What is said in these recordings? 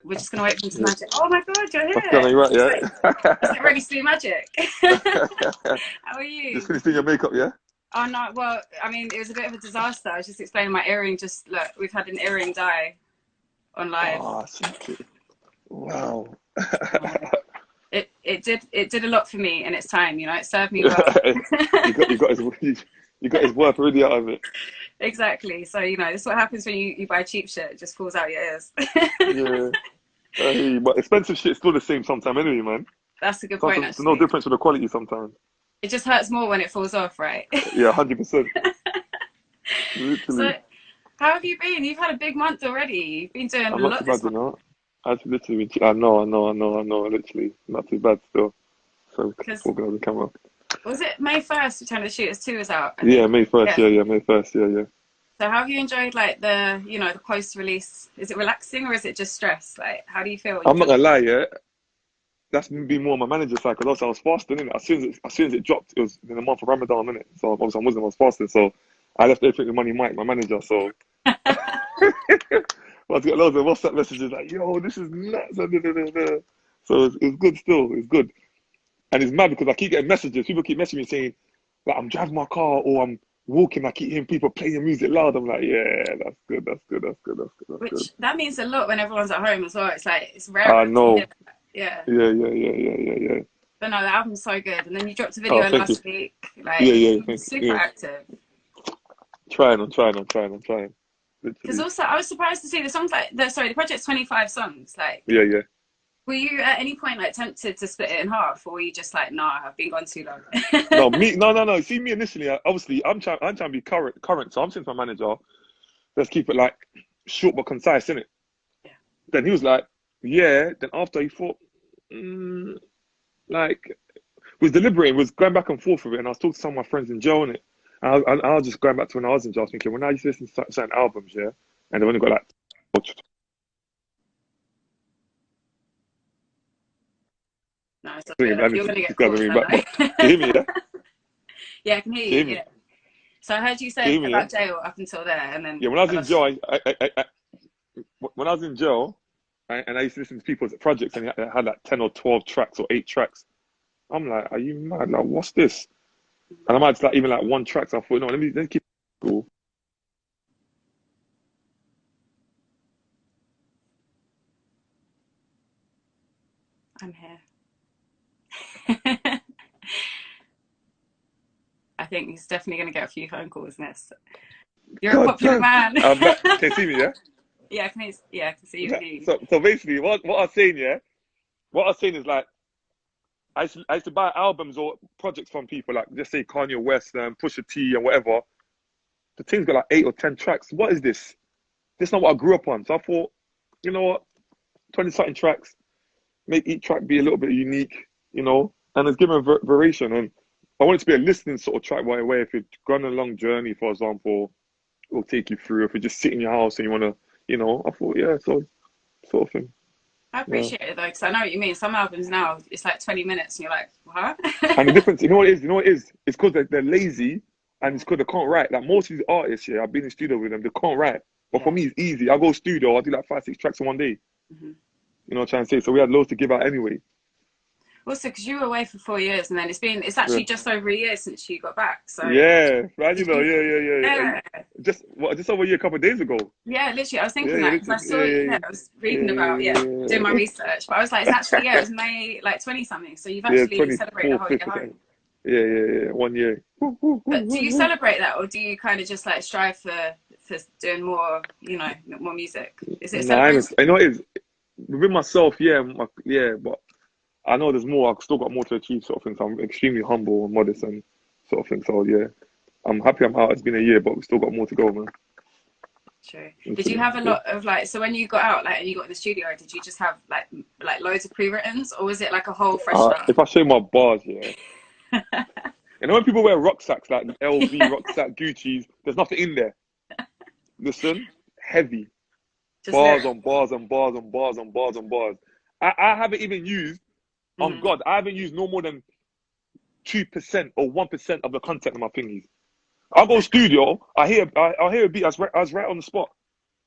We're just gonna wait for him to magic. Oh my god, you're What's going here! on? You right, Is it yeah? ready to do magic? How are Just you? finished doing your makeup, yeah? Oh no, well, I mean, it was a bit of a disaster. I was just explaining my earring. Just look, we've had an earring die on live. Oh, wow. It did a lot for me in its time. It served me well. You got his worth really out of it. Exactly. So this is what happens when you buy cheap shit. It just falls out your ears. Yeah. But expensive shit's still the same sometimes anyway, man. That's a good point, Sometimes there's no actually. difference with the quality sometimes. It just hurts more when it falls off, right? Yeah, 100%. So, Literally. how have you been? You've had a big month already. You've been doing a I'm not lot too this bad, you month. know. I know, literally. Not too bad still. So, Because talking on the camera. was it May 1st, Return of the Shooters 2 was out, I Yeah, think. May 1st, Yeah. yeah, May 1st, yeah. So how have you enjoyed like the post-release? Is it relaxing or is it just stress? Like, how do you feel when you I'm not drop? gonna lie, yeah. That's been more on my manager's side because also I was fasting, innit? As soon as it dropped, it was in the month of Ramadan, innit? So obviously I'm Muslim, I was fasting, so I left everything with Money Mike, my manager. So I was getting loads of WhatsApp messages like, "Yo, this is nuts." So it's good still, it's good, and it's mad because I keep getting messages. People keep messaging me saying like I'm driving my car or I'm walking. I keep hearing people playing music loud. I'm like, yeah, that's good, that's good. Which that means a lot when everyone's at home as well. It's like it's I rarer to hear know. that. Yeah. Yeah. But no, the album's so good. And then you dropped a Oh, video thank you. last week. Yeah, Like yeah, thank you. super Yeah. active. I'm trying. Because Literally. also I was surprised to see the songs the project's 25 songs. Like, Yeah. were you at any point like tempted to split it in half, or were you just like, nah, I've been gone too long? No. See, me initially, obviously, I'm trying to be current. So I'm saying to my manager, let's keep it like short but concise, innit? Yeah. Then he was like, yeah. Then after he thought, mm, like, was deliberating, was going back and forth with it. And I was talking to some of my friends in jail, innit? And I was just going back to when I was in jail, thinking, when I used to listen to certain albums, yeah, and they've only got like, No, it's okay. and You're it's gonna get grabbing calls, me I back. But know. can you hear me, yeah? Yeah, I can hear Can you you. hear me? Yeah. So I heard you Can said you hear me, yeah? about jail up until there, and then Yeah, when I was I in lost you. jail, when I was in jail, and I used to listen to people's projects, and they had like 10 or 12 tracks or 8 tracks. I'm like, are you mad? Like, what's this? And I might just like even like one track. So I thought, no, let me keep it cool. I'm here. I think he's definitely gonna get a few phone calls next. You're a God popular damn. man. I'm back. Can you see me, yeah? Yeah, I can see you and you. So basically, what I was saying, yeah? What I was saying is like, I used to buy albums or projects from people, like, just say Kanye West and Pusha T and whatever. The thing's got like 8 or 10 tracks. What is this? This is not what I grew up on. So I thought, you know what? 20 something tracks, make each track be a little bit unique, and it's given a variation. And I want it to be a listening sort of track right away. If you're going on a long journey, for example, it'll take you through. If you just sit in your house and you want to, I thought, yeah, so sort of thing. I Yeah. appreciate it though, because I know what you mean. Some albums now, it's like 20 minutes, and you're like, what? And the difference, you know what it is? It's because they're lazy and Yeah, it's because they can't write. Like most of these artists, yeah, I've been in studio with them, they can't write. But for yeah. me, it's easy. I go studio, I do like 5, 6 tracks in one day. Hmm. You know what I'm trying to say? So we had loads to give out anyway. Also, because you were away for 4 years, and then it's Yeah. actually just over a year since you got back. So Yeah, right, did you? yeah. Yeah, Just over a year, a couple of days ago. yeah. Literally, I was Yeah, thinking yeah, that because I literally. saw, I was reading about, doing my Yeah. research, but I was like, it's actually, yeah, it was May like 20 something. So you've Yeah, actually celebrated the 24th, whole 5th year or home. something. Yeah. 1 year. But do you celebrate that, or do you kind of just like strive for doing more, more music? Is it a Nah, celebration? I know it is. Within myself, yeah, but I know there's more. I've still got more to achieve, sort of thing. So I'm extremely humble and modest and sort of thing. So yeah, I'm happy I'm out. It's been a year, but we've still got more to go, man. True. Did you Literally, have a yeah. lot of like, so when you got out, like, and you got in the studio, did you just have like loads of pre-writtens, or was it like a whole fresh start? If I show you my bars, yeah. When people wear rucksacks like LV Yeah, rucksack, Gucci's, there's nothing in there. Listen, heavy just bars lyrics. on bars on bars on bars on bars on bars. I haven't even used, on Hmm. God, I haven't used no more than 2% or 1% of the content of my thingies. I'll go studio, I hear a beat, I was right on the spot.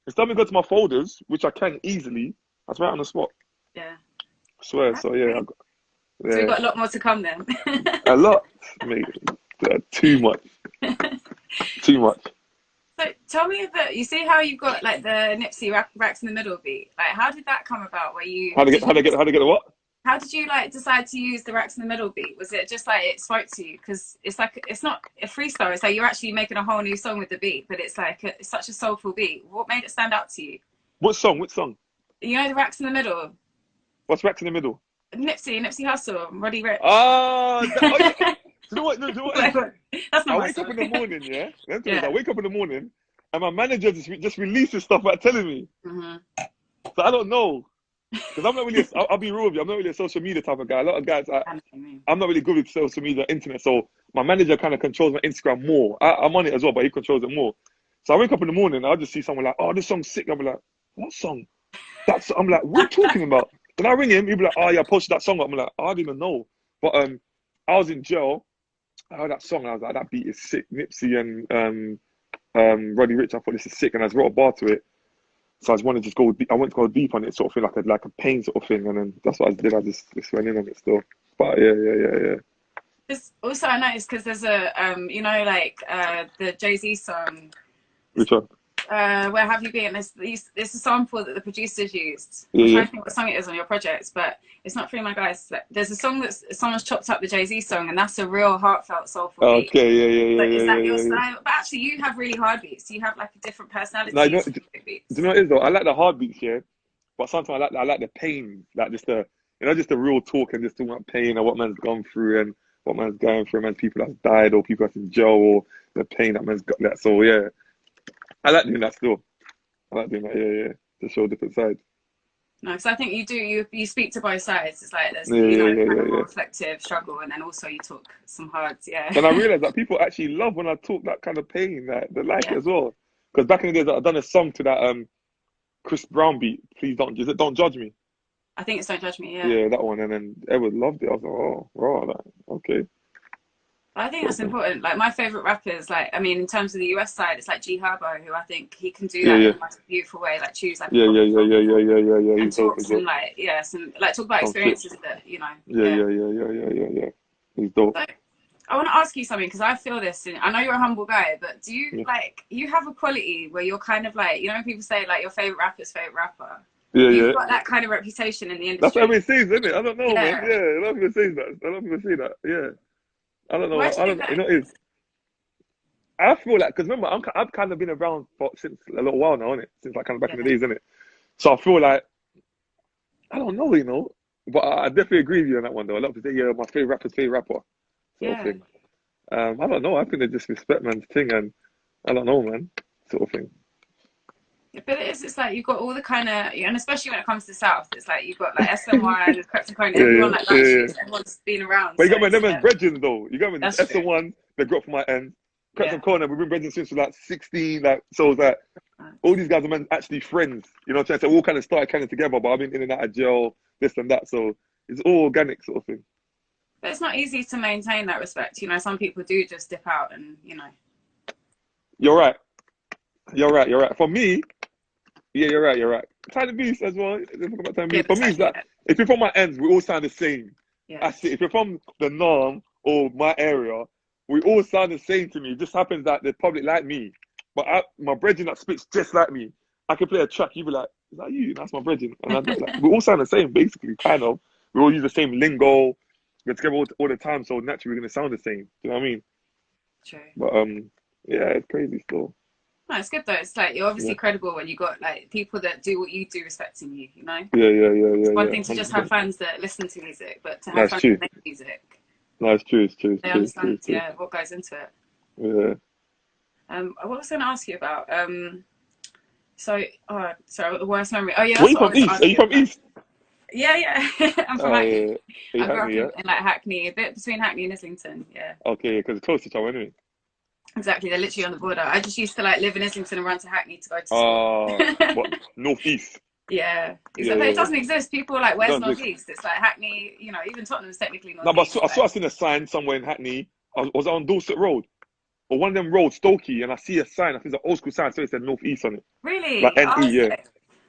Instead of me go to my folders, which I can easily, That's right on the spot. Yeah. I swear. That's So yeah, great. So we've yeah, got a lot more to come then. a lot, mate. Too much, too much. So tell me that you see how you've got like the Nipsey racks in the middle beat. Like, how did that come about? Where you did you How to get the what? how did you like decide to use the racks in the middle beat? Was it just like it spoke to you? Because it's like it's not a freestyle. It's like you're actually making a whole new song with the beat, but it's like it's such a soulful beat. What made it stand out to you? What song? Which song? You know the racks in the middle. What's Racks in the Middle? Nipsey Hussle, Roddy Rich. Ah, oh yeah. Do you know what? Do you know what it is? That's not I my wake up song. in the morning, yeah. Yeah. I wake up in the morning, and my manager just releases stuff by telling me. Mm-hmm. So I don't know, because I'm not really. I'll be real with you. I'm not really a social media type of guy. A lot of guys, I'm not really good with social media, internet. So my manager kind of controls my Instagram more. I'm on it as well, but he controls it more. So I wake up in the morning, I'll just see someone like, "Oh, this song's sick." I'm like, "What song?" I'm like, "What are you talking about?" Then I ring him. He'll be like, "Oh yeah, I posted that song up." I'm like, "I don't even know." But I was in jail. I heard that song. And I was like, "That beat is sick." Nipsey and Roddy Rich. I thought this is sick, and I just wrote a bar to it. So I just wanted to just go. I went to go deep on it, sort of feel like a pain sort of thing, and then that's what I did. I just went in on it still. But yeah. It's also I noticed because there's a you know like the Jay-Z song. Which one? Where have you been? It's a sample that the producers used. Yeah, I'm yeah. trying to think what song it is on your project, but it's not Free My Guys. Like, there's a song that someone's chopped up the Jay-Z song, and that's a real heartfelt, soulful beat. Okay, yeah, But is that your yeah. style? But actually, you have really hard beats. You have like a different No, personalities for do you beats. know what it is though? I like the hard beats, yeah, but sometimes I like the pain, like just just the real talk and just talking about pain and what man's gone through and what man's going through, man's people that's died or people that's in jail or the pain that man's got. That so yeah, I like doing that still. I like doing that, yeah, to show different sides. No, because I think you do. You speak to both sides. It's like there's Yeah, you know kind of more yeah. reflective struggle, and then also you talk some hards. Yeah. And I realized that people actually love when I talk that kind of pain, that they like it Yeah. as well. Because back in the days, I've done a song to that Chris Brown beat. Please don't judge me. I think it's Don't Judge Me. Yeah. Yeah, that one, and then everyone loved it. I was like, oh, right, like, okay, I think sort that's of thing. important. Like my favorite rappers, like I mean, in terms of the US side, it's like G Herbo, who I think he can do Yeah, that yeah, in a beautiful way. Like choose like a pop yeah. and He's dope talk as well. some like like talk about Some shit. experiences that you know. Yeah. Yeah. He's dope. So I want to ask you something because I feel this. And I know you're a humble guy, but do you Yeah, like you have a quality where you're kind of like you know when people say like your favorite rapper's favorite rapper, yeah. you've got that kind of reputation in the That's what industry. everyone says, isn't it? I don't know, man. Yeah. Yeah, a lot of people say that. A lot of people say that. Yeah, I don't Why know. do you I think don't know. You that know, is? I feel like because remember, I've kind of been around since a little while now, innit? Since like kind of back in the Yeah. days, innit? So I feel like I don't know, but I definitely agree with you on that one though. A lot of people say, yeah, my favorite rapper, sort of Yeah. thing. I don't know. I think they just respect man's thing, and I don't know, man, sort of thing. But it is, it's like you've got all the kind of, and especially when it comes to South, it's like you've got like SNY, Snap Capone, everyone like that Yeah. shoots, everyone's been around. But you So got me them it's, as brethren though. You got me this that's true. S1, they grew up from my end. Cracks Yeah. and Corner, we've been brethren since we're like 16, like so it's like all these guys are men actually friends. You know what I'm saying? So we all kind of started kind of together, but I've been in and out of jail, this and that. So it's all organic sort of thing. But it's not easy to maintain that respect. You know, some people do just dip out and, you know. You're right. You're right. For me, yeah, you're right. Tiny Beast as well. Let's talk about Tiny Yeah, Beast. For me, it's like if you're from my ends, we all sound the same. yeah. That's it. If you're from the norm or my area, we all sound the same to me. It just happens that the public like me. But my brethren that spits just like me. I can play a track, you be like, is that you? That's my brethren. And we all sound the same, basically, kind of. We all use the same lingo. We're together all the time, so naturally we're gonna sound the same. Do you know what I mean? True. But yeah, it's crazy still. No, it's good though. It's like you're obviously Yeah. credible when you got like people that do what you do respecting you, you know? Yeah. It's one thing to just have 100%. fans that listen to music, but to have That's fans true. that make music, No, it's true. they understand, yeah, what goes into it. Yeah. What was I going to ask you about? Sorry, the worst memory. Oh yeah, Where are that's you what I from? was going to East? Are ask you you from about. East? Yeah. I'm from Oh Hackney. yeah. Are you I grew up Hackney? Yeah. in like Hackney, a bit between Hackney and Islington. Yeah, Okay, because it's close to each other anyway. exactly. They're literally on the border. I just used to like live in Islington and run to Hackney to go to school. What? Northeast. Yeah, Yeah, exactly. It doesn't exist. People are like, It where's doesn't exist. Northeast? It's like Hackney. You know, even Tottenham's technically No, but Northeast. I Like, saw us in a sign somewhere in Hackney. I was on Dorset Road or one of them roads, Stokey, and I see a sign. I think it's an old school sign, so it said Northeast on it, like really? NE. Oh, Yeah, okay.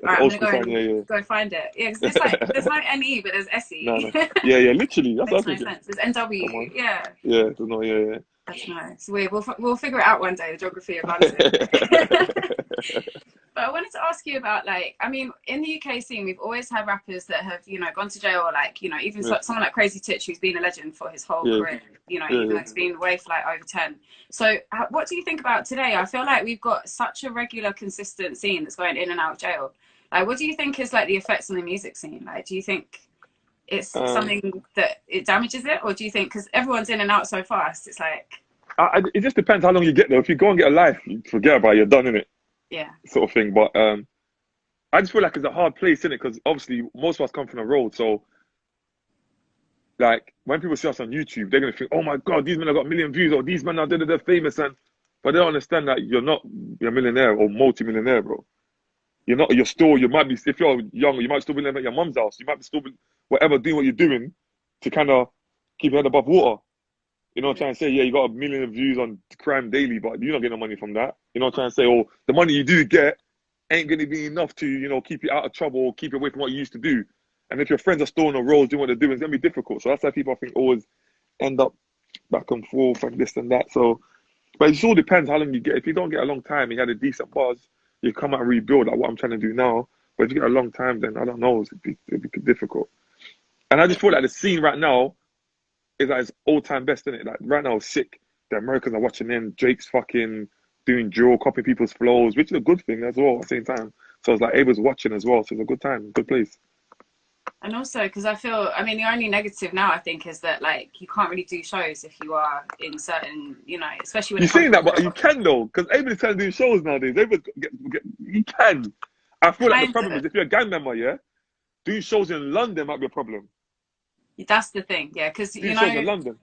All That's right, the I'm old gonna school go sign. and Yeah, go find it. Yeah, 'cause it's like there's no NE, but there's no, SE. no. Yeah, literally. That's what Makes I'm no thinking. sense. There's Come NW. on. Yeah, Yeah, there's no, yeah, that's nice. We'll figure it out one day. The geography of London. yeah. But I wanted to ask you about, like, I mean, in the UK scene, we've always had rappers that have, gone to jail, or like, even Yeah, someone like Crazy Titch, who's been a legend for his whole yeah, career, yeah, even though he's been away for like over 10. So what do you think about today? I feel like we've got such a regular, consistent scene that's going in and out of jail. Like, what do you think is like the effects on the music scene? Like, do you think it's yeah. something that it damages it, or do you think, because everyone's in and out so fast, it's like, It just depends how long you get there. If you go and get a life, you forget about it, you're done in it, yeah, sort of thing. But I just feel like it's a hard place, in it, because obviously most of us come from the road. So like when people see us on YouTube, they're gonna think, "Oh my God, these men have got a million views, or these men are they're famous," and but they don't understand that you're a millionaire or multi-millionaire, bro. You're not. You're still. You might be, if you're young, you might still be living at your mum's house. You might be still be, whatever, doing what you're doing to kind of keep your head above water. You know what I'm trying to say? Yeah, you got a million views on Crime Daily, but you're not getting no money from that. You know what I'm trying to say? Or the money you do get ain't going to be enough to, keep you out of trouble or keep you away from what you used to do. And if your friends are still on the road doing what they're doing, it's going to be difficult. So that's why people, I think, always end up back and forth and this and that. So, but it just all depends how long you get. If you don't get a long time and you had a decent buzz, you come out and rebuild, like what I'm trying to do now. But if you get a long time, then I don't know, it'd be difficult. And I just feel like the scene right now is at its all-time best, isn't it? Like right now, it's sick. The Americans are watching in. Drake's fucking doing drill, copying people's flows, which is a good thing as well at the same time. So it's like Ava's watching as well. So it's a good time, good place. and also because I mean, the only negative now I think is that like you can't really do shows if you are in certain, especially when You're it comes saying to that, but you rock. can though, because Ava's trying to do shows nowadays. You can. I feel like the Kind problem of. is if you're a gang member, yeah, doing shows in London might be a problem. That's the thing, yeah, because Doing shows in London.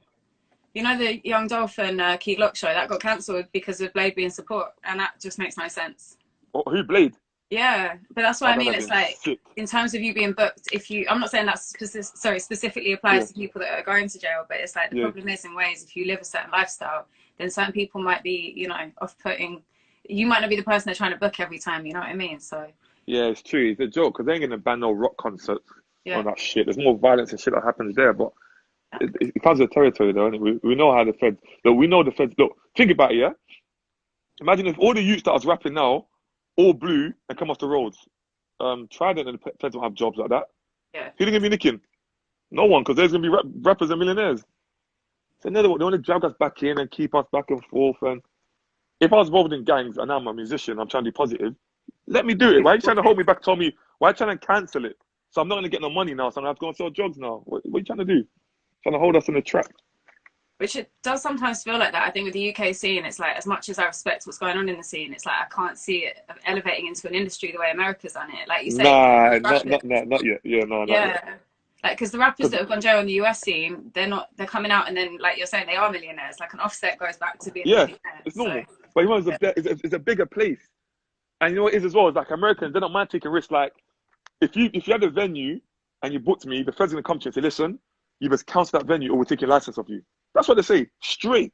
the Young Dolph and Key Glock show that got cancelled because of Blade being support, and that just makes no sense. Oh, who Blade? Yeah, but that's what Oh, I that'd mean. have It's been like sick. in terms of you being booked, I'm not saying that specifically Yeah, applies to people that are going to jail, but it's like the yeah. problem is in ways if you live a certain lifestyle, then certain people might be, off-putting. You might not be the person they're trying to book every time. You know what I mean? So Yeah, it's true. It's a joke because they ain't gonna ban no rock concerts yeah, on that shit. There's more violence and shit that happens there, but it comes with territory though, innit? We know how the feds. Look, we know the feds. Look, think about it, yeah. Imagine if all the youths that was rapping now, all blue and come off the roads. Trident and the feds don't have jobs like that. yeah. Who they gonna be nicking? No one, because there's gonna be rappers and millionaires. So no, they want to drag us back in and keep us back and forth. And if I was involved in gangs and I'm a musician, I'm trying to be positive. Let me do it. Why are you trying to hold me back? Tell me why are you trying to cancel it? So I'm not gonna get no money now. So I'm gonna have to go and sell drugs now. What are you trying to do? Trying to hold us in a trap. Which it does sometimes feel like that. I think with the UK scene, it's like as much as I respect what's going on in the scene, it's like I can't see it elevating into an industry the way America's done it. Like you say, Nah, rappers, not yet. Yeah, no, not yet. yeah. Like, because the rappers 'Cause that have gone jail in the US scene, they're coming out and then, like you're saying, they are millionaires. Like an Offset goes back to being a yeah, millionaire. it's So normal. But you know, it's a bigger place. And you know what it is as well? It's like Americans, they don't mind taking risks. Like if you had a venue and you booked me, the feds gonna come to you and say, listen, you must cancel that venue or we'll take your license off you. That's what they say, straight.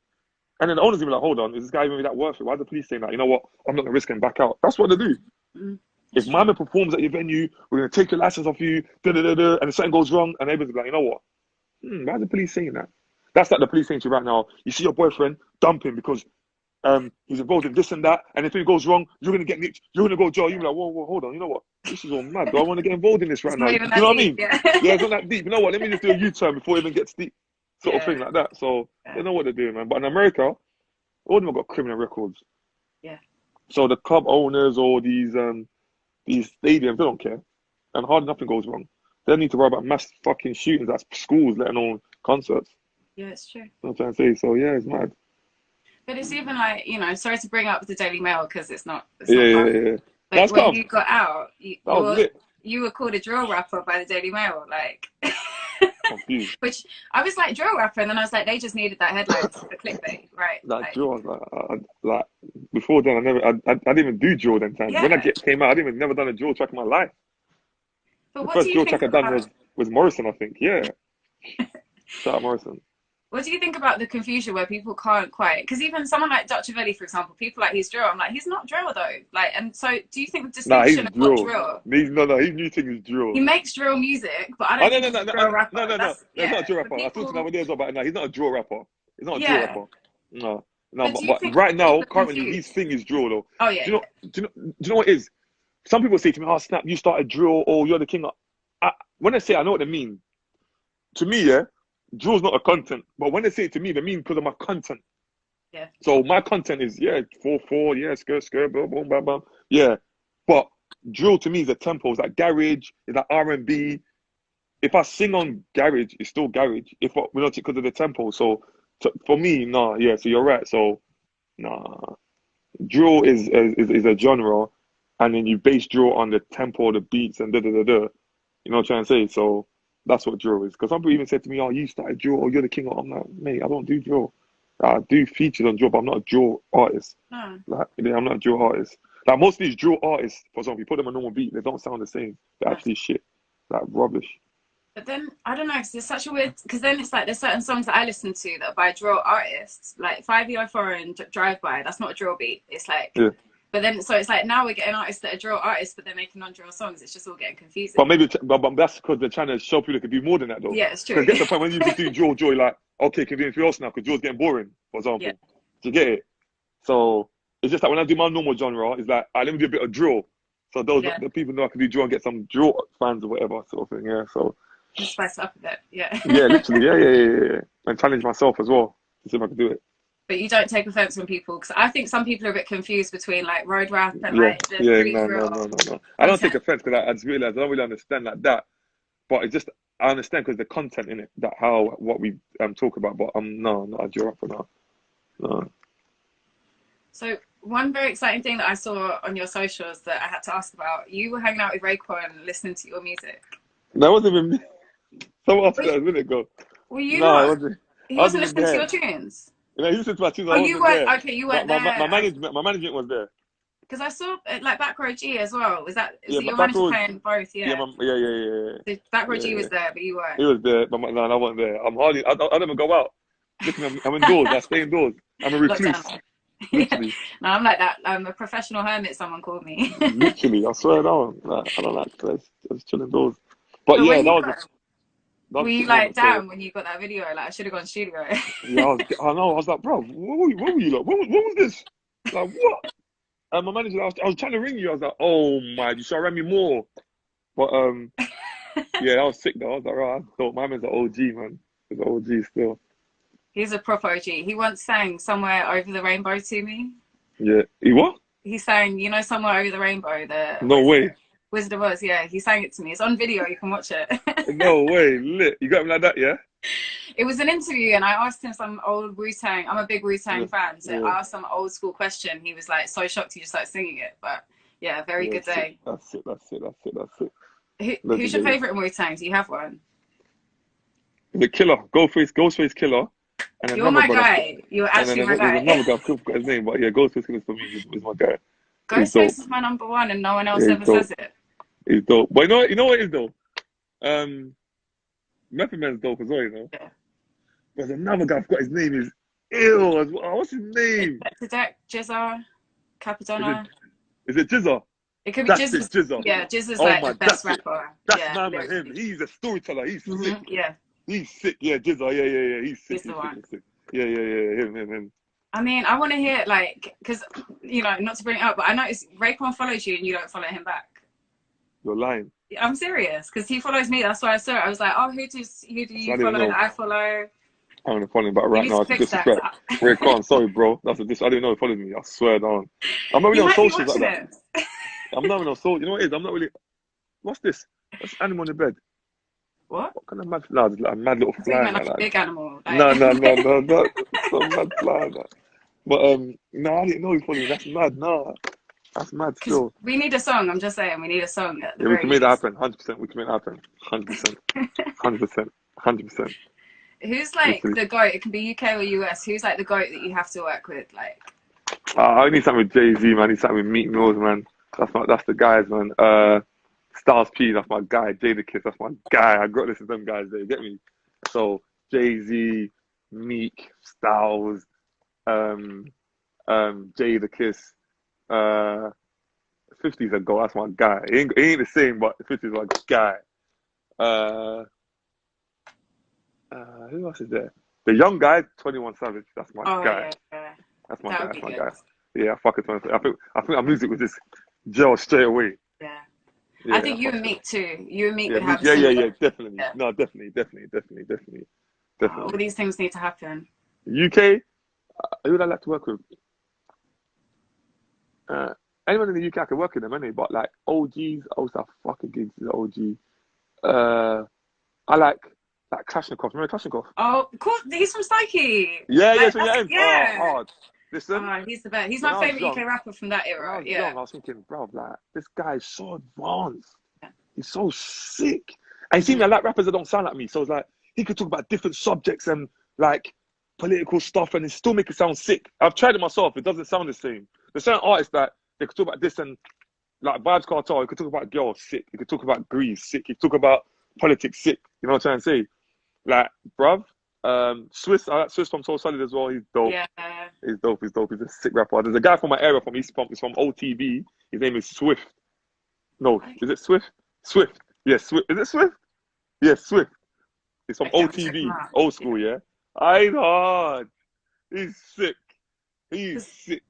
And then the owner's gonna be like, hold on, is this guy even that worth it? Why are the police saying that? You know what? I'm not gonna risk him back out. That's what they do. If that's my true. man performs at your venue, we're gonna take your license off you, da da da da, and if something goes wrong, and everyone's like, you know what? Why are the police saying that? That's like the police saying to you right now, you see your boyfriend, dump him because he's involved in this and that, and if it goes wrong, you're gonna get nicked, you're gonna go to jail. You're like, whoa, hold on, you know what? This is all mad. Do I want to get involved in this right It's now? not You even know that what I deep. mean? Yeah. Yeah, it's not that deep. You know what? Let me just do a U-turn before it even gets deep, sort of Yeah. thing like that. So they Yeah. know what they're doing, man. But in America, all of them have got criminal records. Yeah. So the club owners or these stadiums, they don't care, and hardly nothing goes wrong. They don't need to worry about mass fucking shootings at schools, let alone concerts. Yeah, it's true. You know what I'm trying to say? So yeah, it's mad. But it's even like, sorry to bring up the Daily Mail because it's Yeah, not yeah, fun. yeah, yeah. But That's when calm. you got out, That was lit. you were called a drill rapper by the Daily Mail, like. Confused. Which I was like drill rapper, and then I was like, they just needed that headline for clickbait, right? Like Like, drill, like before then, I didn't even do drill then times. When yeah. came out, I didn't even never done a drill track in my life. But The what do first you drill track think I done about? was Morrison, I think. Yeah, shout out Morrison. What do you think about the confusion where people can't quite? Because even someone like Dutch for example, people like he's drill. I'm like, he's not drill though. Like, and so do you think the Nah, he's distinction of what drill. drill? No, his new thing is drill. He makes drill music, but I Oh don't think he's a drill rapper. no. That's He's not a yeah. drill For rapper. I thought people, nowadays about no, he's not a drill rapper. He's not a drill yeah. rapper. No, But do you but think right now, people are currently, his confused? thing is drill though. Oh yeah, yeah. Do you know what it is? Some people say to me, "Oh, Snap, you started drill, or you're the king." When I say, I know what they mean. To me, yeah, drill's not a content, but when they say it to me, they mean because of my content. Yeah. So my content is 4/4, yeah, skirt, boom, boom, bam, bam, yeah. But drill to me is a tempo. It's like garage. It's like R&B. If I sing on garage, it's still garage. If we not because of the tempo. So for me, nah, yeah. So you're right. So nah, drill is a genre, and then you base drill on the tempo, the beats, and da da da da. You know what I'm trying to say? So that's what drill is. Because some people even said to me, "Oh, you started drill, or you're the king." I'm like, mate, I don't do drill. I do features on drill, but I'm not a drill artist. No. Like, I'm not a drill artist. Like most of these drill artists, for example, you put them on a normal beat, they don't sound the same. They're No. actually shit, like rubbish. But then I don't know, because it's such a weird. Because then it's like there's certain songs that I listen to that are by drill artists, like 5EO4 and Drive By. That's not a drill beat. It's like, Yeah. but then so it's like now we're getting artists that are drill artists, but they're making non-drill songs. It's just all getting confusing. But maybe, but that's because they're trying to show people they can do more than that, though. Yeah, it's true. Because get the point when you just do drill, you're like, okay, can do anything else now because drill's getting boring, for example. Yeah. Do you get it? So it's just like when I do my normal genre, it's like, let me do a bit of drill. So those the people know I can do drill and get some drill fans or whatever sort of thing. Yeah. So Just spice it up a bit. Yeah. yeah, literally, yeah, and challenge myself as well to see if I can do it. But you don't take offense when people, because I think some people are a bit confused between like road rap and Yeah, like the free no. drill I don't take content. offense because I just realized I don't really understand like that. But it's just I understand because the content in it, that what we talk about. But I'm not a drill rapper now. No. So one very exciting thing that I saw on your socials that I had to ask about, you were hanging out with Raekwon listening to your music. That wasn't even me. Someone asked Were that a minute ago. were you No, it not? wasn't. He I wasn't wasn't even listening to your there. tunes? You know, he listened to my tunes. Oh, I you wasn't weren't? there. Okay, you But weren't there. my management was there. Because I saw like Back Row G as well. Was Yeah, it your back manager row. playing both? Yeah, Yeah. yeah. So Back Row Yeah, G yeah. was there, but you weren't. He was there, but no, I wasn't there. I'm hardly. I never go out. Listen, I'm indoors. I stay indoors. I'm a recluse. Lockdown. Yeah. Literally, No, I'm like that. I'm a professional hermit, someone called me. literally. I swear down. Like, I don't like to just chill indoors. But But yeah, when that you was got, a were you sick like, moment. So damn, when you got that video, like I should have gone studio? yeah, I know. I was like, bro, what were you like? What was this? Like what? And my manager, I was trying to ring you. I was like, oh my, you should have rang me more. But yeah, that was sick though. I was like, right, I thought my man's an OG, man. He's an OG still. He's a proper OG. He once sang Somewhere Over the Rainbow to me. Yeah. He what? He sang, you know, Somewhere Over the Rainbow, what No is it? way. Wizard of Oz, yeah. He sang it to me. It's on video, you can watch it. No way. Lit. You got him like that, yeah? It was an interview and I asked him some old Wu-Tang. I'm a big Wu-Tang fan, so Yeah. I asked some old school question. He was like so shocked he just started singing it. But yeah, very good day. That's it. Who's your Legendary. favorite Wu-Tang? Do you have one? The Killer. Ghostface Killer. And You're another my brother. guy. You're And then actually my there's guy. another guy, I forgot his name, but yeah, Ghostface Killer for me is my guy. He's dope. Ghostface is my number one and no one else Yeah, ever says it. He's dope. But you know what it is though? Method Man's dope as well, you know? Yeah. There's another guy, I forgot his name, is ill as well. What's his name? Deck, Jizza, Capadonna. Is it Jizza? It could be That's it, Jizza's. Jizza. Yeah, Jizza's Oh like my, the best that's it. rapper. That's Yeah, my man, him. lyrically. He's a storyteller. He's sick. Yeah, He's sick. Yeah, Jizza. Yeah. He's sick. he's the one. He's sick. Yeah. Him. I mean, I want to hear like, because you know, not to bring it up, but I noticed Raekwon follows you and you don't follow him back. You're lying. I'm serious, because he follows me. That's why I saw it. I was like, oh, who do you follow that I follow? I'm gonna follow him back You right need now. to It's a fix disrespect. that. Ray Khan, sorry, bro. That's a dis. I didn't know he followed me. I swear down. I'm not really You on might be socials like watching that. it. I'm not really on social. You know what it is? I'm not really. What's this? That's an animal in the bed. What? What kind of mad fly? It's like a mad little I thought you fly. meant like a big animal. Like... No. Some mad fly. But no, I didn't know he followed me. That's mad. No, that's mad still. We need a song. I'm just saying, we need a song at the Yeah, we very can make that least. happen. 100%. We can make that happen. 100%. 100%. Who's like Literally. the GOAT? It can be UK or US. Who's like the GOAT that you have to work with? Like, I need something with Jay-Z, man. I need something with Meek Mills, man. That's the guys, man. Styles P, that's my guy. Jadakiss, that's my guy. I grew up listening to them guys. They get me. So Jay-Z, Meek, Styles, Jay the Kiss, 50's a goal. That's my guy. He ain't the same, but 50's my guy. Who else is there? The young guy, 21 Savage. That's my guy. Yeah. That's my That guy. would be That's my good. guy. Yeah, I fucking 21 Savage. I think our music was just gel straight away. Yeah. Yeah, I think you and Meek too. You and Meek would have a yeah, similar. definitely. Yeah. No, definitely. All these things need to happen. UK, who would I like to work with? Anyone in the UK I could work with them, anyway. But like OGs, also fucking gigs is OG. I like Klashnikov. Remember Klashnikov? Oh, cool. He's from Psyche. Yeah, Like, so yeah, yeah. hard. Listen, Oh, he's the best. He's when my I was favorite young, UK rapper from that when I era. was Yeah. young, I was thinking, bro, like this guy is so advanced. Yeah. He's so sick. And you see me, I like rappers that don't sound like me. So it's like he could talk about different subjects and like political stuff, and it still make it sound sick. I've tried it myself. It doesn't sound the same. There's certain artists that they could talk about this and like Vibes Cartel. He could talk about girls, sick. He could talk about Grease, sick. He could talk about politics, sick. You know what I'm trying to say? Like, bruv, Swiss. I like Swiss from Soul Solid as well. He's dope. Yeah. He's dope. He's a sick rapper. There's a guy from my area from East Pump. He's from OTB. His name is Swift. No, is it Swift? Swift. Yes, Swift. Is it Swift? Yes, Swift. He's from OTB, old school, yeah. I hard. He's sick. He's sick.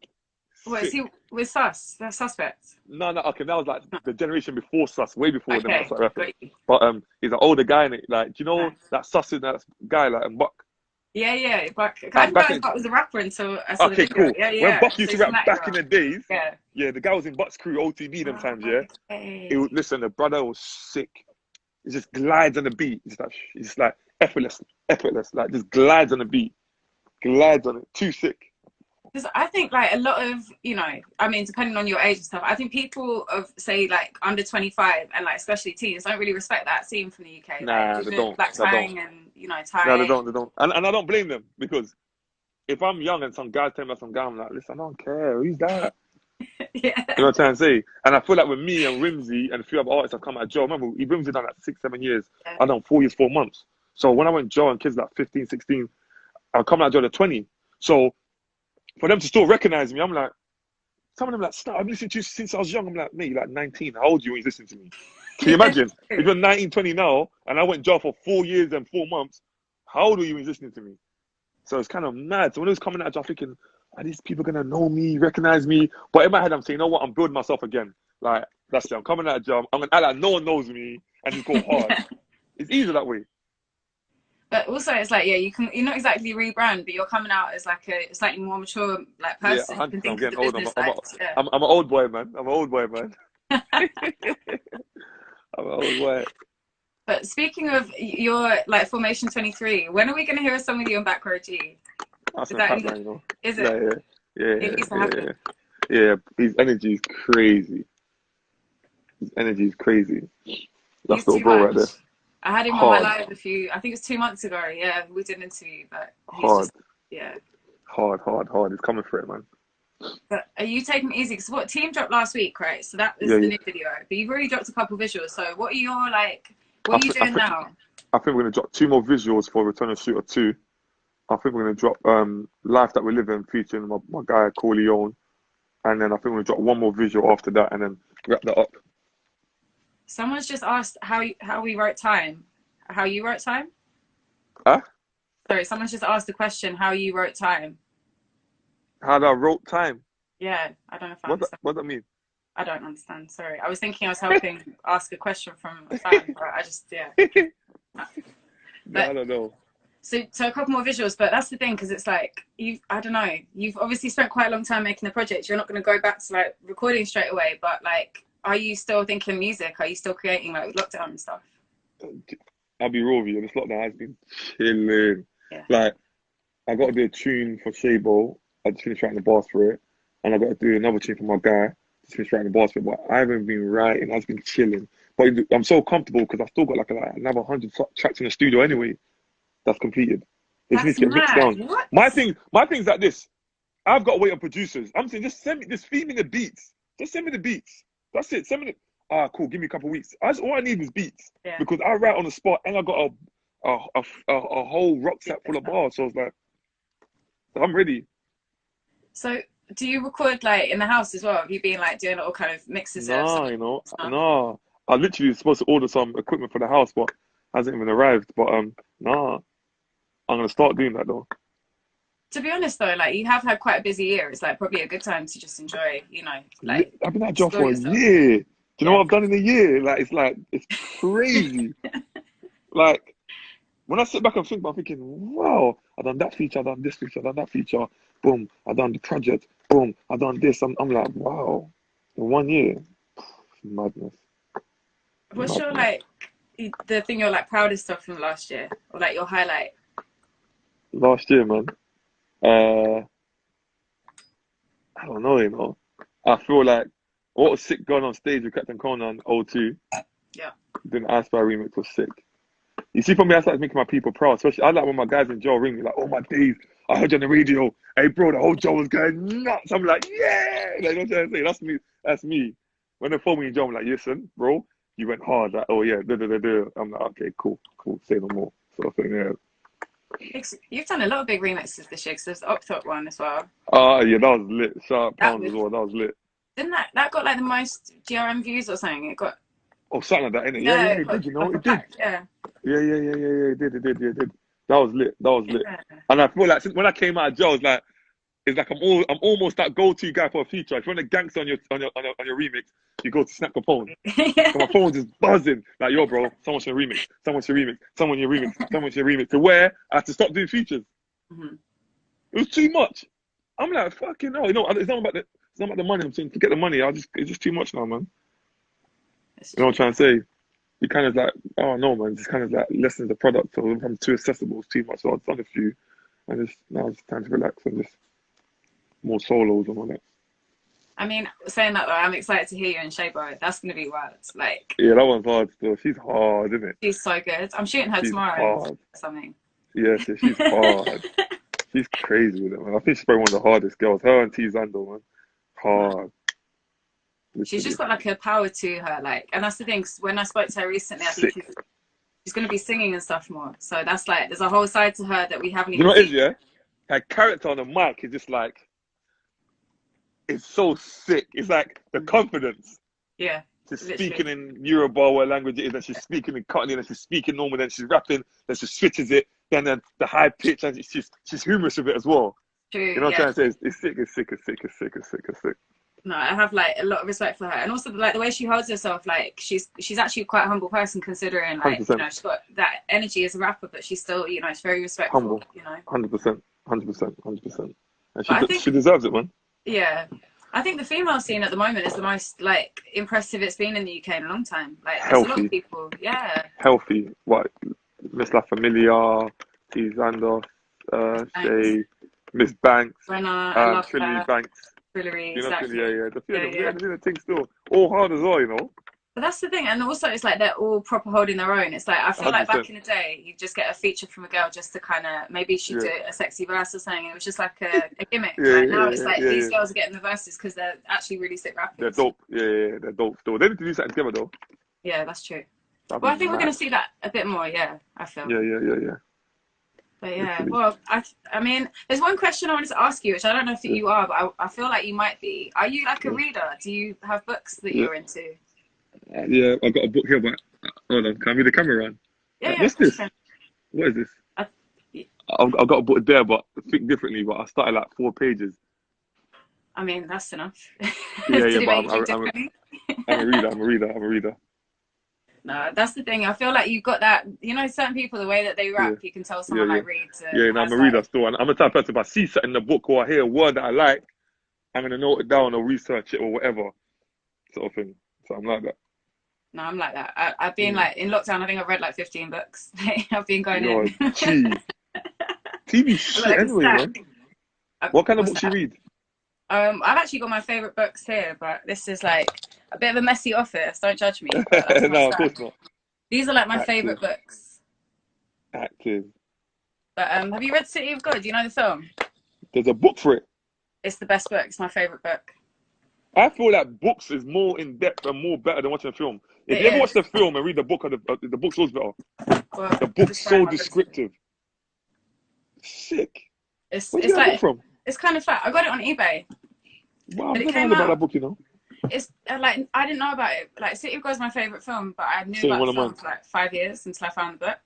What is he with Sus? The Suspect? No, okay, that was like the generation before Sus, way before them. Okay. Rapping. But he's an older guy, and like, do you know that Sus is that guy like Buck? Yeah. Buck. I didn't realize Buck was a rapper until I saw the video. Cool. Yeah. When Buck used to rap back in the days, yeah, the guy was in Buck's crew, OTB them times, yeah. Okay. Listen, the brother was sick. He just glides on the beat. He's just like effortless, like just glides on the beat, glides on it. Too sick. Because I think like a lot of, I mean, depending on your age and stuff, I think people of say like under 25 and like especially teens don't really respect that scene from the UK. Nah, like, they don't. Black Tang and Ty. No, they don't. And I don't blame them because if I'm young and some guys tell me about some guy, I'm like, listen, I don't care. Who's that? Yeah. You know what I'm trying to say? And I feel like with me and Rimsey and a few other artists have come out of jail. Remember, Rimsey done like 6-7 years. Yeah. I done 4 years, 4 months. So when I went jail and kids like 15, 16, I come out of jail at 20. So for them to still recognize me, I'm like, some of them like, Snap, I've listened to you since I was young. I'm like, mate, you're like 19. How old are you when you listen to me? Can you imagine? If you're 19, 20 now, and I went jail for 4 years and 4 months, how old were you when you listening to me? So it's kind of mad. So when it was coming out of jail, I'm thinking, are these people going to know me, recognize me? But in my head, I'm saying, you know what? I'm building myself again. Like, that's it. I'm coming out of jail. I'm going to act like no one knows me and just go hard. It's easier that way. But also, it's like, you're not exactly rebrand, but you're coming out as like a slightly more mature like person. Yeah, I'm getting old. I'm an old boy, man. I'm an old boy. But speaking of your like Formation 23, when are we going to hear a song with you on Back Row G? Is it? Yeah. It needs to happen. Yeah, his energy is crazy. That's the bro right there. I had him on my live I think it was 2 months ago. Yeah, we did an interview, but he's hard. He's coming for it, man. But are you taking it easy? Because what Team dropped last week, right? So that was the new video. But you've already dropped a couple visuals. So what are your what are you doing now? I think we're gonna drop 2 more visuals for Return of Shooter 2. I think we're gonna drop Life That We Live In featuring my guy Corleone. And then I think we're gonna drop 1 more visual after that and then wrap that up. Someone's just asked how we wrote Time. How you wrote Time? Huh? Sorry, someone's just asked the question how you wrote Time. How I wrote Time? Yeah, I don't know if I understand. What does that mean? I don't understand, sorry. I was thinking I was helping ask a question from a fan, but I just, No, I don't know. So a couple more visuals, but that's the thing, because it's like, I don't know, you've obviously spent quite a long time making the project. You're not going to go back to like recording straight away, but like, are you still thinking music? Are you still creating like lockdown and stuff? I'll be real with you, this lockdown has been chilling. Yeah. Like, I got to do a tune for Shabo. I just finished writing the bars for it. And I got to do another tune for my guy. Just finished writing the bars for it. But I haven't been writing. I've been chilling. But I'm so comfortable because I've still got like another 100 tracks in the studio anyway. That's completed. They just need to get mixed down. What? My thing's like this. I've got to wait on producers. I'm saying just feed me the beats. Just send me the beats. That's it. Send me the. Cool. Give me a couple of weeks. All I need is beats because I write on the spot and I got a whole rucksack full of bars. So I was like, I'm ready. So do you record like in the house as well? Have you been like doing all kind of mixes of Nah, stuff? you know, nah. I literally was supposed to order some equipment for the house, but hasn't even arrived. But nah, I'm gonna start doing that though. To be honest though, like you have had quite a busy year. It's like probably a good time to just enjoy, you know, like I've been at that job explore for a yourself. year. Do you know Yeah. what I've done in a year? Like it's crazy. Like when I sit back and think, I'm thinking, wow, I've done that feature, I've done this feature, I've done that feature. Boom, I've done the project. Boom, I've done this. I'm like, wow, in 1 year, madness, What's your madness. like the thing you're like proudest of from last year, or like your highlight? Last year, man. Uh, I don't know, you know. I feel like what was sick going on stage with Captain Conan 02, Yeah. doing the Ice Bar remix was sick. You see, for me, I started making my people proud. Especially, I like when my guys in jail ring me, like, oh my days, I heard you on the radio. Hey, bro, the whole jail was going nuts. I'm like, yeah. Like, you know what I'm trying to say? That's me. That's me. When they phone me in jail, I'm like, listen, bro, you went hard. Like, oh yeah, da da da da. I'm like, okay, cool, cool. Say no more. Sort of thing, yeah. You've done a lot of big remixes this year, because there's the Octot one as well. Yeah, that was lit. Shout out That Pounds as was, well. That was lit. didn't that got like the most GRM views or something? It got, Oh, something like that, innit? Yeah, yeah, yeah, it it got did, you know, proper it did. packed. Yeah. Yeah, it did. That was lit. That was lit. Yeah. And I feel like since when I came out of jail, it's like I'm almost that go-to guy for a feature. If you want a gangster on your remix, you go to Snap Capone. So my phone's just buzzing. Like, yo, bro, someone should remix. Someone should remix. Someone should remix. Someone should remix. To where I had to stop doing features. Mhm. It was too much. I'm like, fucking no. You know, it's not about the money. I'm saying forget the money. It's just too much now, man. It's You know true. what I'm trying to say? You kind of like, oh no, man. It's kind of like lessens the product. So it becomes too accessible. It's too much. So I've done a few. And just now it's time to relax and just more solos and all that. I mean, saying that though, I'm excited to hear you in Shabo. That's gonna be wild. Like, Yeah, that one's hard still. She's hard, isn't it? she's so good. I'm shooting her She's tomorrow or hard. something. Yes, yeah, she's hard. She's crazy with it, man. I think she's probably one of the hardest girls. Her and T Zando, man. No. Hard. She's Literally. just got like a power to her, like, and that's the thing. 'Cause when I spoke to her recently, I think Sick. she's going to be singing and stuff more. So that's like, there's a whole side to her that we haven't You know even what it seen. is, yeah? Her character on the mic is just like, it's so sick. It's like the confidence. Yeah, She's literally. speaking in Yoruba, what language it is, and she's speaking in Cockney, and she's speaking normal, then she's rapping, then she switches it, then the high pitch, and she's humorous with it as well. True. You know what Yeah. I'm trying to say? It's sick, it's sick, it's sick, it's sick, it's sick, it's sick. No, I have like a lot of respect for her, and also like the way she holds herself. Like she's actually quite a humble person, considering like, you 100%. know, she's got that energy as a rapper, but she's still, you know, she's very respectful. Humble. You know. 100%. 100%. 100%. And But I she think, deserves it, man. yeah, I think the female scene at the moment is the most like impressive it's been in the UK in a long time. Like there's a lot of Healthy. people. Yeah. Healthy. What? Miss La Familia, T Zander, Thanks. Shay, Miss Banks, Brenna, I love Trinity her. Banks. Hillary, You know, Trinity, yeah, exactly. yeah. The few of Yeah, them, yeah. yeah, they're doing the thing still. All hard as well, you know. But that's the thing, and also it's like they're all proper holding their own. It's like I feel like back 100%. in the day, you just get a feature from a girl just to kind of maybe she'd Yeah. do a sexy verse or something. It was just like a gimmick. Yeah, Like now it's yeah, like yeah, these yeah. girls are getting the verses because they're actually really sick They're rappers. dope. Yeah, they're dope still. They need to do something together though. Yeah, that's true. That'd Well, be I think we're going mad. to see that a bit more. Yeah, I feel. Yeah. But yeah, Literally. well, I mean, there's one question I wanted to ask you, which I don't know if Yeah, you are, but I feel like you might be. Are you like a yeah, reader? Do you have books that yeah. you're into? Yeah, I got a book here, but hold on, can I move the camera on? Yeah, yeah, of What's course you this? can. What is this? I, I've got a book there, but think differently. But I started like 4 pages. I mean, that's enough. Yeah, Did yeah, it but make you differently? I'm a reader. I'm a reader. I'm a reader. No, that's the thing. I feel like you've got that. You know, certain people, the way that they Yeah, rap, you can tell someone yeah. like reads Yeah, and no, I'm has a reader like. still. And I'm the type of person, if I see something in the book or I hear a word that I like, I'm going to note it down or research it or whatever sort of thing. So I'm like that. No, I'm like that. I've been Mm. like in lockdown. I think I've read like 15 books. I've been going You're in. a G. TV I've got shit like a anyway, stack. man. What kind of What's books you that? read? I've actually got my favorite books here, but this is like a bit of a messy office. Don't judge me, but that's my No, of course stack. not. These are like my Active. favorite books. Active. But have you read City of God? Do you know the film? There's a book for it. It's the best book. It's my favorite book. I feel like books is more in depth and more better than watching a film. If It you ever watch is. the film and read the book, the book's always better. Well, The I'm book's just trying so my best. descriptive. Sick. Where'd you It's get that book like from? it's kind of fat. I got it on eBay, Wow, I've but it never heard came about that out. book, you know. It's like I didn't know about it. Like City of God is my favorite film, but I knew Same about one the of mine. film for like 5 years until I found the book.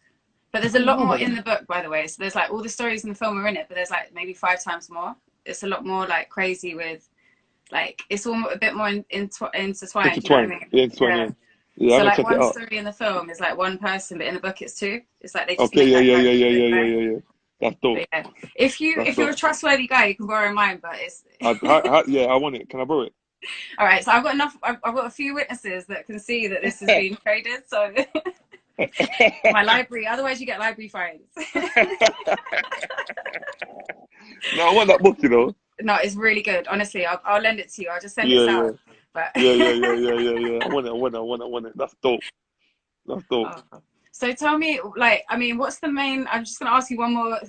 But there's I a didn't lot know more about in that. the book, by the way. So there's like all the stories in the film are in it, but there's like maybe 5 times more. It's a lot more like crazy with like it's all a bit more intertwined. You know what I Intertwined. mean? Yeah, intertwined, Yeah. yeah. Yeah, I'm So gonna like check it one out. story in the film is like one person, but in the book it's two. It's like they just Okay, made yeah, that yeah, kind yeah, of yeah, thing, yeah, yeah, right? yeah, yeah. That's dope. But yeah, That's if you're a dope. trustworthy guy, you can borrow mine. But it's Yeah, I want it. Can I borrow it? all right. So I've got enough. I've got a few witnesses that can see that this is being traded. So my library. Otherwise, you get library fines. No, I want that book, you know. No, it's really good. Honestly, I'll lend it to you. I'll just send it Yeah, yeah, south. But yeah, yeah, yeah, yeah, yeah, yeah. I want it. I want it. I want it. I want it. That's dope. That's dope. oh. So tell me, like, I mean, what's the main? I'm just gonna ask you one more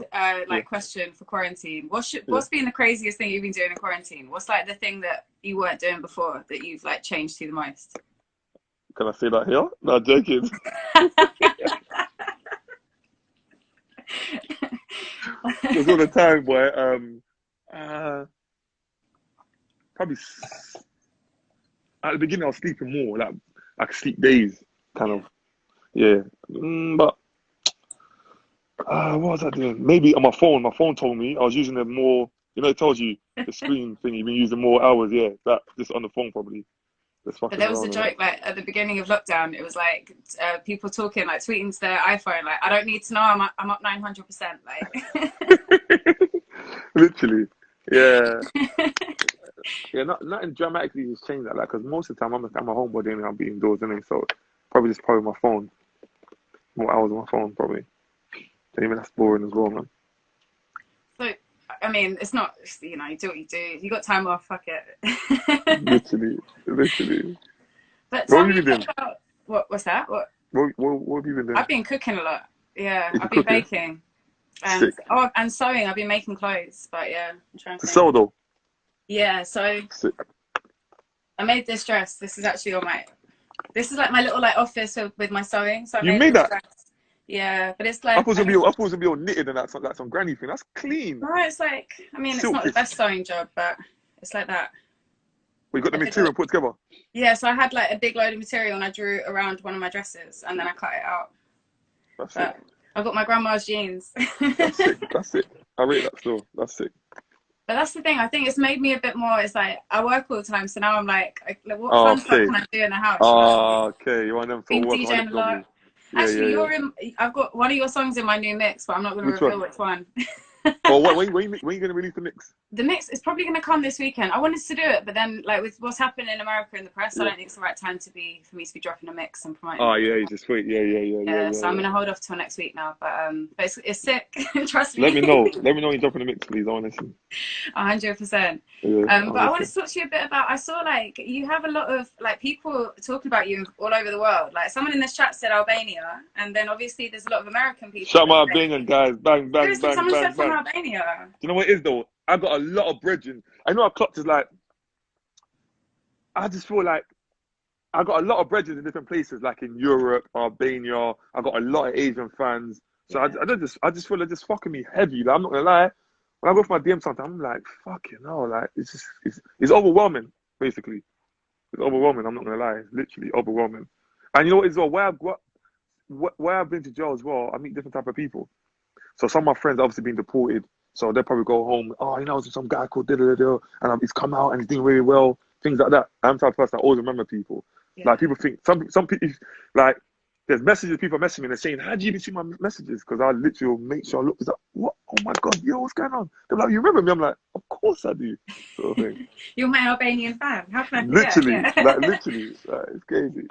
Yeah, like question for quarantine. yeah. What's been the craziest thing you've been doing in quarantine? What's like the thing that you weren't doing before that you've like changed to the most? Can I say that here? No, I'm joking. Because all the time, boy. Uh, probably at the beginning I was sleeping more. Like I could sleep days, kind of. Yeah. But what was I doing? Maybe on my phone. My phone told me I was using it more. You know, it tells you the screen thing. You've been using more hours. Yeah, that just on the phone probably. Just But fucking there was a around and joke like at the beginning of lockdown. It was like people talking, like tweeting to their iPhone, like, "I don't need to know. I'm up 900%." that. Literally. Yeah. Yeah. Nothing dramatically just changed that. Like, because most of the time I'm a homebody and I'll be indoors, and so probably my phone. More hours on my phone probably. And even that's boring as well, man. So, I mean, it's not, you know, you do what you do. If you got time off, fuck it. Literally. Literally. But What tell have you me a been bit doing? about what's that? What What have you been doing? I've been cooking a lot. Yeah, Is you I've been cooking? baking and Sick. and sewing. I've been making clothes, but yeah, I'm trying to To think. sell though. Yeah, so Sick. I made this dress. This is actually on my. This is like my little like office with my sewing. So I You made made this that? dress. Yeah, but it's I like thought I it mean, was gonna be all knitted and that's like some granny thing. That's clean. no, it's like I mean, it's not the Silkish. best sewing job, but it's like that. We got the I did material it. put together. Yeah, so I had like a big load of material and I drew around one of my dresses and then I cut it out. That's sick. But I've got my grandma's jeans. That's sick. That's sick. I rate that still. That's sick. But that's the thing. I think it's made me a bit more. It's like I work all the time, so now I'm like what Oh, fun stuff okay. can I do in the house? You know what I mean? Oh, okay. You want them for Been workaholic DJing a normally. lot. Yeah, yeah, Actually, yeah. you're in. I've got one of your songs in my new mix, but I'm not going to Which reveal one? which one. Oh, when you gonna release the mix? The mix is probably going to come this weekend. I wanted to do it, but then like with what's happening in America in the press, I Yeah. don't think it's the right time for me to be dropping a mix and promoting Oh it. yeah, you just wait. Yeah, yeah, yeah, yeah, Yeah, yeah, so I'm yeah. gonna hold off till next week now. But it's sick. Trust Let me me. know. Let me know when you're dropping the mix, please. Honestly. 100%. Yeah, But I want honestly. to talk to you a bit about. I saw like you have a lot of like people talking about you all over the world. Like someone in this chat said Albania, and then obviously there's a lot of American people Shout that my say Albanian guys. Bang, bang, seriously. bang, Someone bang, said from bang. Albania. Do you know what it is though? I got a lot of brethren. I know I clocked is like. I just feel like I got a lot of brethren in different places, like in Europe, Albania. I got a lot of Asian fans. So Yeah. I just feel like it's fucking me heavy. Like, I'm not gonna lie. When I go for my DM sometimes, I'm like, fucking hell, like it's overwhelming, basically. It's overwhelming, I'm not gonna lie. It's literally overwhelming. And you know what as well, where I've been to jail as well, I meet different type of people. So some of my friends obviously been deported. So they'll probably go home, oh, you know, there's some guy called da-da-da-da, and he's come out and he's doing really well, things like that. I'm the type of person I always remember people. Like, Yeah. people think, some people, like, there's messages people are messaging me and they're saying, how do you even see my messages? Because I literally will make sure I look, it's like, what? Oh my God, yo, what's going on? They're like, you remember me? I'm like, of course I do. Sort of thing. You're my Albanian fan. How can I forget? Literally, Yeah. like, literally, like, it's crazy.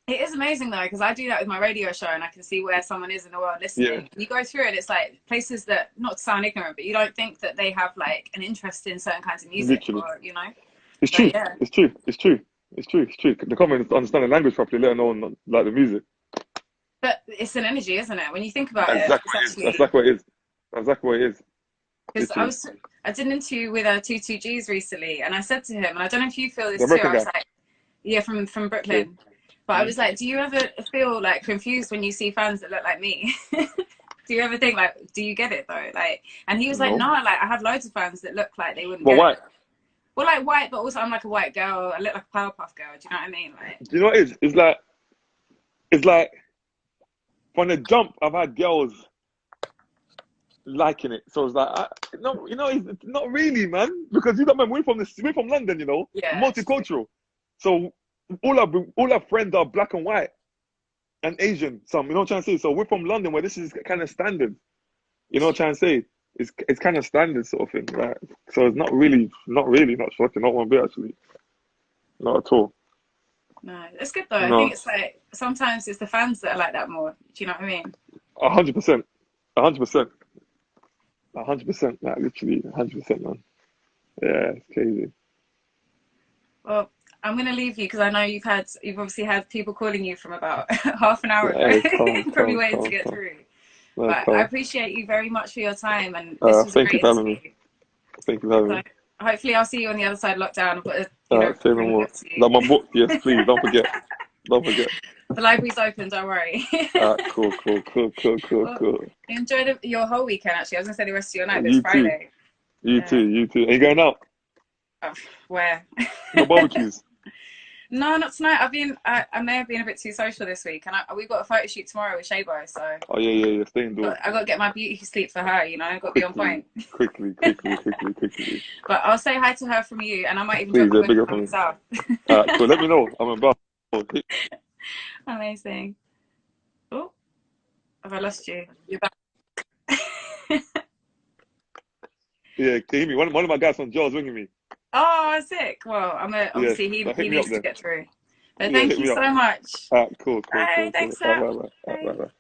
It is amazing though, because I do that with my radio show and I can see where someone is in the world Yeah, listening. And you go through it, it's like places that, not to sound ignorant, but you don't think that they have like an interest in certain kinds of music literally. or, you know? It's But true, yeah. it's true, it's true, it's true, it's true. The comment is to understand the language properly, let alone like the music. But it's an energy, isn't it? When you think about That's it, exactly it's what it is. That's actually, exactly what it is. That's exactly what it is. because Literally. I did an interview with 22Gs recently and I said to him, and I don't know if you feel The this too, American I was guy. like, yeah, from Yeah. Brooklyn. But I was like, do you ever feel like confused when you see fans that look like me? Do you ever think like, do you get it though? Like, and he was like, No. no, like I have loads of fans that look like they wouldn't But get why? it. Well, like white, but also I'm like a white girl. I look like a Powerpuff Girl. Do you know what I mean? Like, Do you know what it is? It's like from the jump, I've had girls liking it. So it's like, no, you know, it's not really, man. Because you know, man, we're from London, you know, yeah, multicultural. So all our friends are black and white and Asian. Some, you know what I'm trying to say. So we're from London, where this is kind of standard. You know what I'm trying to say? It's kind of standard sort of thing, right? So it's not shocking, not one bit actually, not at all. no, it's good though. I think No, it's like sometimes it's the fans that are like that more. Do you know what I mean? 100%, 100%, 100%. Like literally, 100%, man. Yeah, it's crazy. Well, I'm gonna leave you because I know you've obviously had people calling you from about half an hour ago, Yeah, calm, probably calm, waiting to calm, get calm. through. No, But I calm. appreciate you very much for your time, and this was a Thank you great for having me. interview. Thank you for having So me. hopefully I'll see you on the other side of lockdown. I've got to, Say no bring a more. gift to you. Like my book, yes, please. Don't forget. Don't forget. The library's open, don't worry. Cool, cool, cool, cool, cool, Well, cool. enjoy your whole weekend, actually. I was going to say the rest of your night, but it's You too. Friday. You Yeah. too. You too. Are you going out? Oh, where? No barbecues. No, not tonight. I may have been a bit too social this week, and we've got a photo shoot tomorrow with Shabo, so Oh yeah. Stay indoors. I got to get my beauty sleep for her. I've got to be on point. Quickly. But I'll say hi to her from you, and I might even Please, drop you when big you up come for me. south. Cool. Let me know. I'm about. Amazing. Oh, have I lost you? You're back. Yeah, can you hear me? One of my guys from Jaws ringing me. Oh, sick. Well, Yeah, obviously so he hit me up needs to then. get through. But Yeah, thank hit you me up. so much. Cool. Bye. Thanks, Bye, Sam. bye, bye, bye, Bye. bye.